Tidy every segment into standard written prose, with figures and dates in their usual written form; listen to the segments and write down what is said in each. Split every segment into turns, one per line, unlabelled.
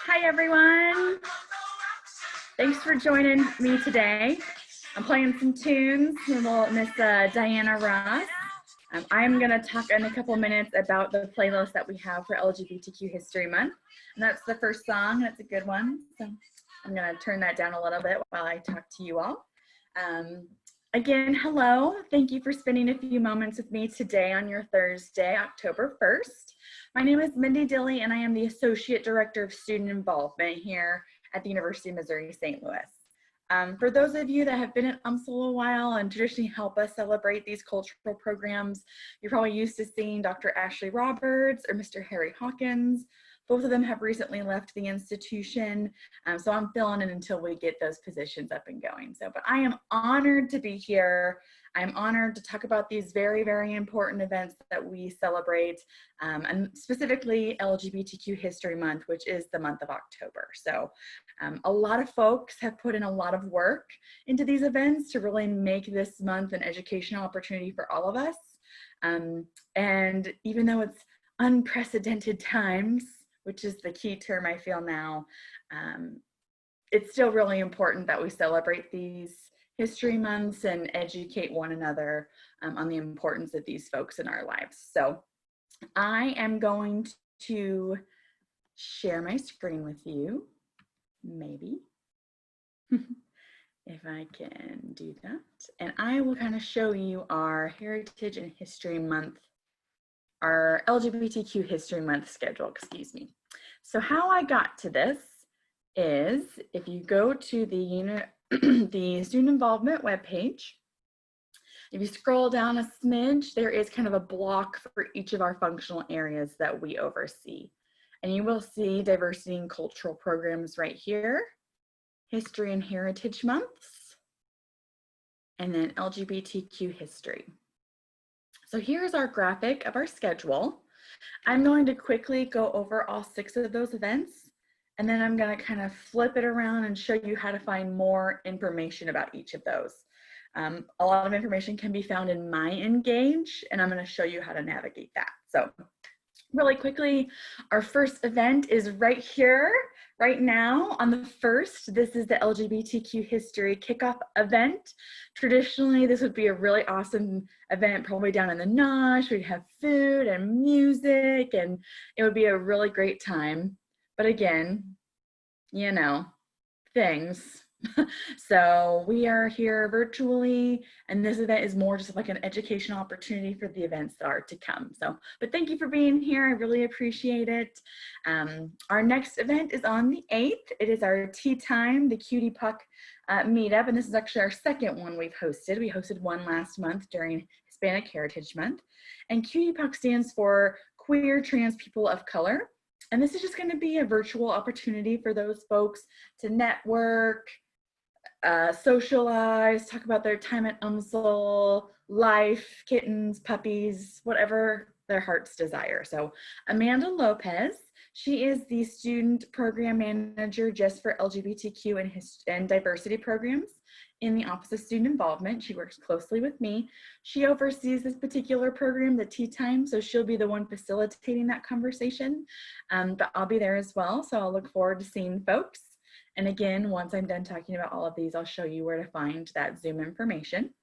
Hi everyone, thanks for joining me today. I'm playing some tunes from Miss Diana Ross. I'm going to talk in a couple minutes about the playlist that we have for LGBTQ History Month. And that's the first song, and it's a good one. So I'm going to turn that down a little bit while I talk to you all. Again, hello. Thank you for spending a few moments with me today on your Thursday, October 1st. My name is Mindy Dilley, and I am the Associate Director of Student Involvement here at the University of Missouri, St. Louis. For those of you that have been at UMSL a while and traditionally help us celebrate these cultural programs, you're probably used to seeing Dr. Ashley Roberts or Mr. Harry Hawkins. Both of them have recently left the institution, so I'm filling in until we get those positions up and going. But I am honored to be here. I'm honored to talk about these very, very important events that we celebrate, and specifically LGBTQ History Month, which is the month of October. So a lot of folks have put in a lot of work into these events to really make this month an educational opportunity for all of us. And even though it's unprecedented times, which is the key term I feel now, it's still really important that we celebrate these history months and educate one another on the importance of these folks in our lives. So I am going to share my screen with you, maybe, if I can do that. And I will kind of show you our Heritage and History Month, our LGBTQ History Month schedule, excuse me. So how I got to this is if you go to the student involvement webpage, if you scroll down a smidge, there is kind of a block for each of our functional areas that we oversee. And you will see diversity and cultural programs right here, history and heritage months, and then LGBTQ history. So here's our graphic of our schedule. I'm going to quickly go over all 6 of those events, and then I'm going to kind of flip it around and show you how to find more information about each of those. A lot of information can be found in My Engage, and I'm going to show you how to navigate that. So really quickly, our first event is right here, right now on the 1st. This is the LGBTQ History Kickoff event. Traditionally, this would be a really awesome event, probably down in the Nosh. We'd have food and music, and it would be a really great time. But again, you know, things. So we are here virtually, and this event is more just like an educational opportunity for the events that are to come. But thank you for being here. I really appreciate it. Our next event is on the 8th. It is our Tea Time, the Cutie Puck meetup, and this is actually our second one we've hosted. We hosted one last month during Hispanic Heritage Month, and Cutie Puck stands for Queer Trans People of Color. And this is just going to be a virtual opportunity for those folks to network, socialize, talk about their time at UMSL, life, kittens, puppies, whatever their hearts desire. So Amanda Lopez, she is the student program manager just for LGBTQ and diversity programs in the Office of Student Involvement. She works closely with me. She oversees this particular program, the Tea Time, so she'll be the one facilitating that conversation, but I'll be there as well, so I'll look forward to seeing folks. And again, once I'm done talking about all of these, I'll show you where to find that Zoom information.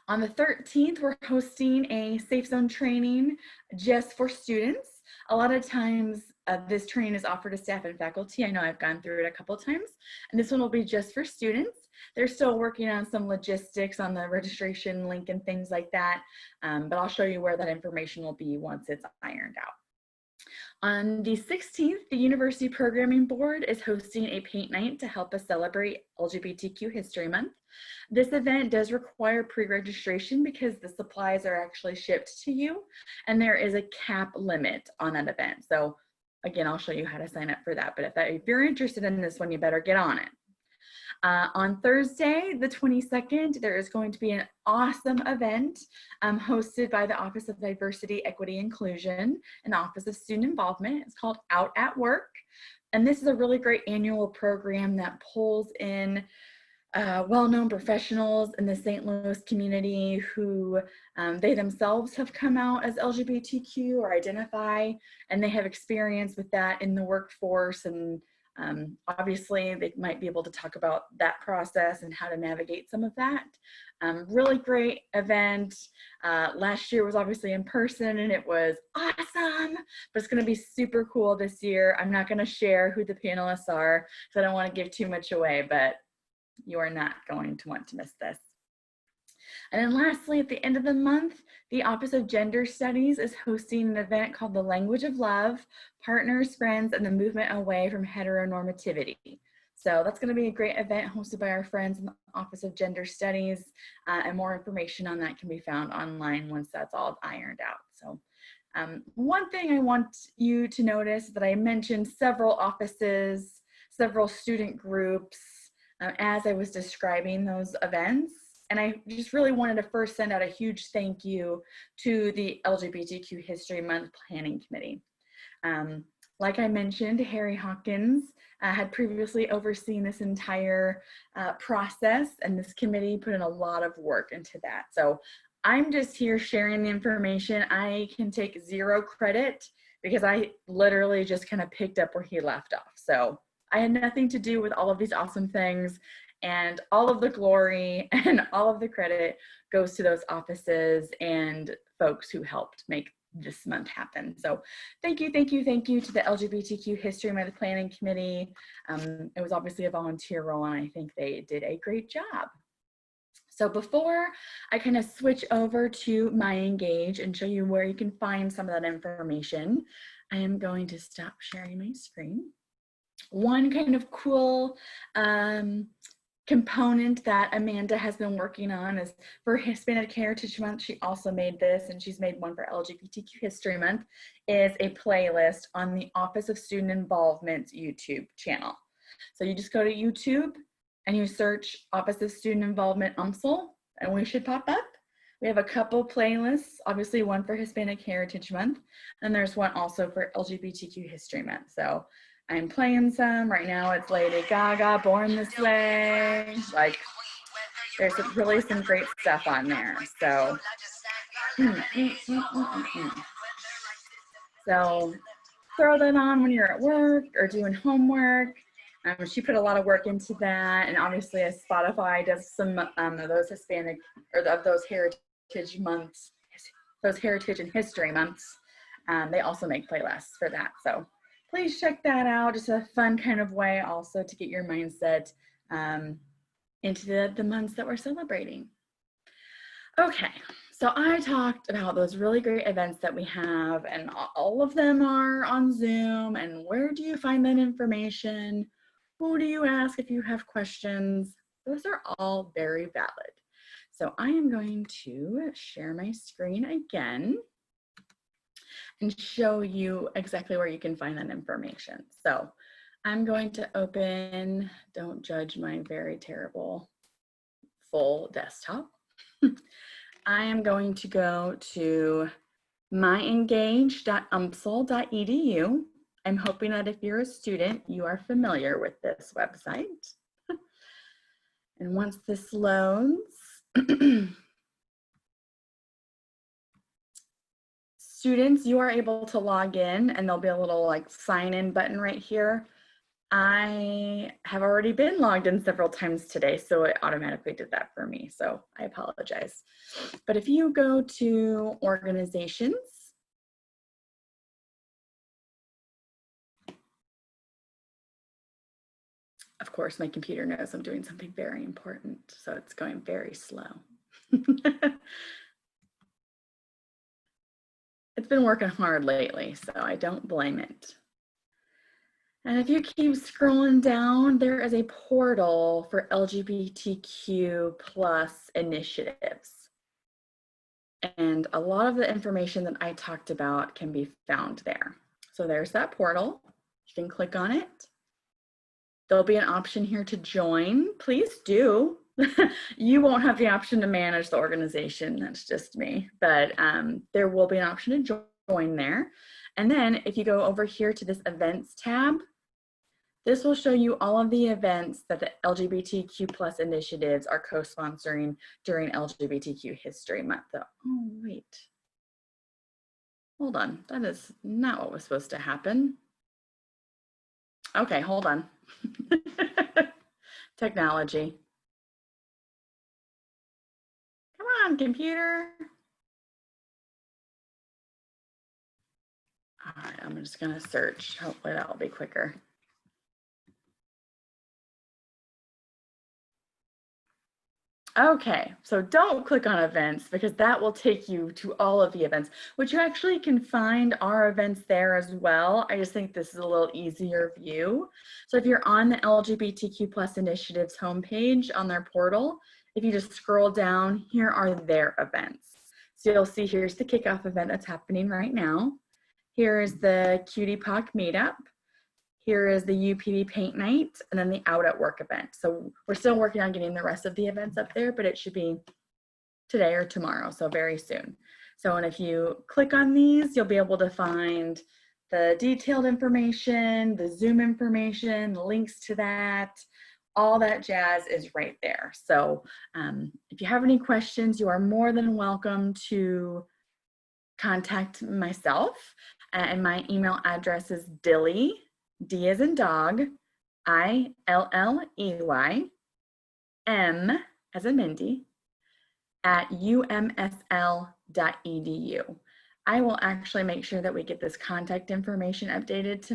On the 13th, we're hosting a Safe Zone training just for students. A lot of times this training is offered to staff and faculty. I know I've gone through it a couple times, and this one will be just for students. They're still working on some logistics on the registration link and things like that, but I'll show you where that information will be once it's ironed out. On the 16th, the University Programming Board is hosting a paint night to help us celebrate LGBTQ History Month. This event does require pre-registration because the supplies are actually shipped to you, and there is a cap limit on that event. So again, I'll show you how to sign up for that, but if you're interested in this one, you better get on it. On Thursday, the 22nd, there is going to be an awesome event hosted by the Office of Diversity, Equity, Inclusion and Office of Student Involvement. It's called Out at Work. And this is a really great annual program that pulls in well-known professionals in the St. Louis community who they themselves have come out as LGBTQ or identify, and they have experience with that in the workforce. And obviously they might be able to talk about that process and how to navigate some of that. Really great event. Last year was obviously in person and it was awesome, but it's going to be super cool this year. I'm not going to share who the panelists are because I don't want to give too much away, but you are not going to want to miss this. And then lastly, at the end of the month, the Office of Gender Studies is hosting an event called The Language of Love, Partners, Friends, and the Movement Away from Heteronormativity. So that's going to be a great event hosted by our friends in the Office of Gender Studies, and more information on that can be found online once that's all ironed out. So one thing I want you to notice that I mentioned several offices, several student groups, as I was describing those events. And I just really wanted to first send out a huge thank you to the LGBTQ History Month Planning Committee. Like I mentioned, Harry Hawkins had previously overseen this entire process, and this committee put in a lot of work into that. So I'm just here sharing the information. I can take zero credit because I literally just kind of picked up where he left off. So I had nothing to do with all of these awesome things, and all of the glory and all of the credit goes to those offices and folks who helped make this month happen. So thank you, thank you, thank you to the LGBTQ History Month Planning Committee. It was obviously a volunteer role and I think they did a great job. So before I kind of switch over to My Engage and show you where you can find some of that information, I am going to stop sharing my screen. One kind of cool component that Amanda has been working on is for Hispanic Heritage Month. She also made this, and she's made one for LGBTQ History Month, is a playlist on the Office of Student Involvement's YouTube channel. So you just go to YouTube and you search Office of Student Involvement UMSL, and we should pop up. We have a couple playlists, obviously one for Hispanic Heritage Month, and there's one also for LGBTQ History Month. So I'm playing some right now. It's Lady Gaga, Born This Way. Like, there's really some great stuff on there. So, so throw that on when you're at work or doing homework. She put a lot of work into that, and obviously, as Spotify does some of those Hispanic or of those Heritage months, those Heritage and History months, they also make playlists for that. So please check that out. Just a fun kind of way also to get your mindset into the months that we're celebrating. Okay, so I talked about those really great events that we have, and all of them are on Zoom. And where do you find that information? Who do you ask if you have questions? Those are all very valid. So I am going to share my screen again and show you exactly where you can find that information. So I'm going to open, don't judge my very terrible full desktop. I am going to go to myengage.umsl.edu. I'm hoping that if you're a student, you are familiar with this website. And once this loads, students, you are able to log in, and there'll be a little like sign in button right here. I have already been logged in several times today, so it automatically did that for me, so I apologize. But if you go to organizations, of course, my computer knows I'm doing something very important, so it's going very slow. It's been working hard lately, so I don't blame it. And if you keep scrolling down, there is a portal for LGBTQ plus initiatives. And a lot of the information that I talked about can be found there. So there's that portal. You can click on it. There'll be an option here to join. Please do. You won't have the option to manage the organization. That's just me. But there will be an option to join there. And then if you go over here to this events tab, This will show you all of the events that the LGBTQ plus initiatives are co-sponsoring during LGBTQ History Month. Oh, wait. Hold on, that is not what was supposed to happen. Okay, hold on. Technology. Come on, computer. All right, I'm just gonna search. Hopefully that will be quicker. Okay, so don't click on events because that will take you to all of the events, which you actually can find our events there as well. I just think this is a little easier view. So if you're on the LGBTQ plus initiatives homepage on their portal, if you just scroll down, here are their events. So you'll see here's the kickoff event that's happening right now. Here is the Cutie Pock meetup. Here is the UPD paint night, and then the out at work event. So we're still working on getting the rest of the events up there, but it should be today or tomorrow, so very soon. So, and if you click on these, you'll be able to find the detailed information, the Zoom information, links to that, all that jazz is right there. So if you have any questions, you are more than welcome to contact myself, and my email address is Dilly, D as in dog, ILLEY, M as in Mindy, at umsl.edu. I will actually make sure that we get this contact information updated to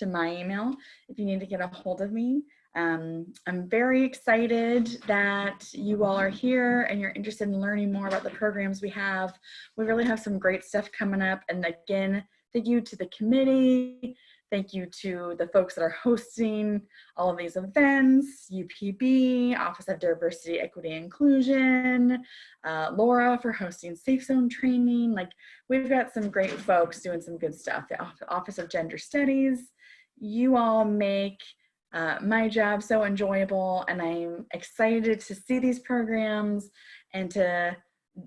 my email if you need to get a hold of me. I'm very excited that you all are here and you're interested in learning more about the programs we have. We really have some great stuff coming up. And again, thank you to the committee. Thank you to the folks that are hosting all of these events, UPB, Office of Diversity, Equity, and Inclusion, Laura for hosting Safe Zone training. Like, we've got some great folks doing some good stuff. The Office of Gender Studies, you all make my job so enjoyable, and I'm excited to see these programs and to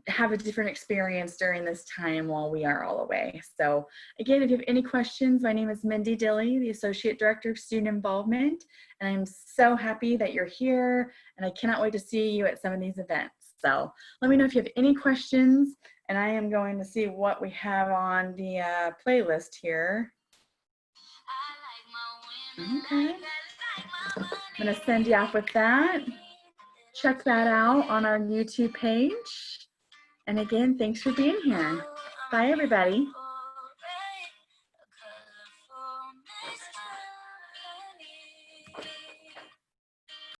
have a different experience during this time while we are all away. So again, if you have any questions, my name is Mindy Dilly, the Associate Director of Student Involvement, and I'm so happy that you're here, and I cannot wait to see you at some of these events. So let me know if you have any questions, and I am going to see what we have on the playlist here. Okay. I'm going to send you off with that. Check that out on our YouTube page. And again, thanks for being here. Bye, everybody.